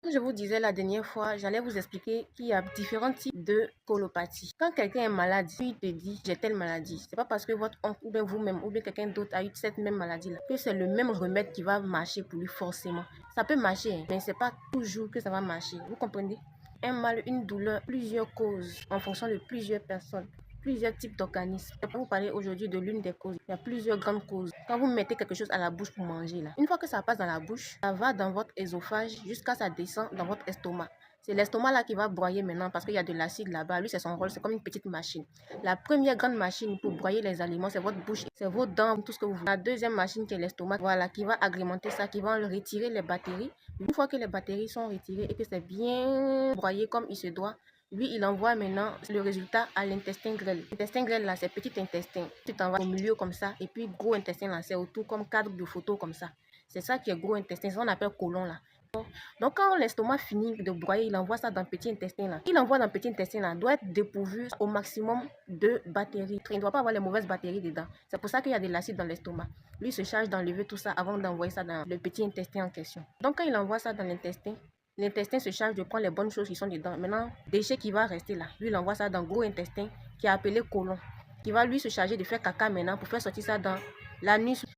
Comme je vous disais la dernière fois, j'allais vous expliquer qu'il y a différents types de colopathie. Quand quelqu'un est malade, il te dit j'ai telle maladie, c'est pas parce que votre oncle ou bien vous-même ou bien quelqu'un d'autre a eu cette même maladie-là que c'est le même remède qui va marcher pour lui forcément. Ça peut marcher, hein, mais c'est pas toujours que ça va marcher. Vous comprenez? Un mal, une douleur, plusieurs causes en fonction de plusieurs personnes, plusieurs types d'organismes. Je peux vous parler aujourd'hui de l'une des causes. Il y a plusieurs grandes causes. Quand vous mettez quelque chose à la bouche pour manger, là, une fois que ça passe dans la bouche, ça va dans votre œsophage jusqu'à ça descend dans votre estomac. C'est l'estomac là qui va broyer maintenant parce qu'il y a de l'acide là-bas. Lui, c'est son rôle, c'est comme une petite machine. La première grande machine pour broyer les aliments, c'est votre bouche, c'est vos dents, tout ce que vous voulez. La deuxième machine qui est l'estomac, voilà, qui va agrémenter ça, qui va retirer les bactéries. Une fois que les bactéries sont retirées et que c'est bien broyé comme il se doit, lui, il envoie maintenant le résultat à l'intestin grêle. L'intestin grêle, là, c'est petit intestin. Tu t'envoies au milieu comme ça. Et puis, gros intestin, là, c'est autour comme cadre de photo comme ça. C'est ça qui est gros intestin. C'est ce qu'on appelle côlon, là. Donc, quand l'estomac finit de broyer, il envoie ça dans le petit intestin, là. Il envoie dans le petit intestin, là, doit être dépourvu au maximum de bactéries. Il ne doit pas avoir les mauvaises bactéries dedans. C'est pour ça qu'il y a de l'acide dans l'estomac. Lui, il se charge d'enlever tout ça avant d'envoyer ça dans le petit intestin en question. Donc, quand il envoie ça dans l'intestin se charge de prendre les bonnes choses qui sont dedans. Maintenant, déchet qui va rester là, lui, il envoie ça dans le gros intestin qui est appelé côlon, qui va lui se charger de faire caca maintenant pour faire sortir ça dans l'anus.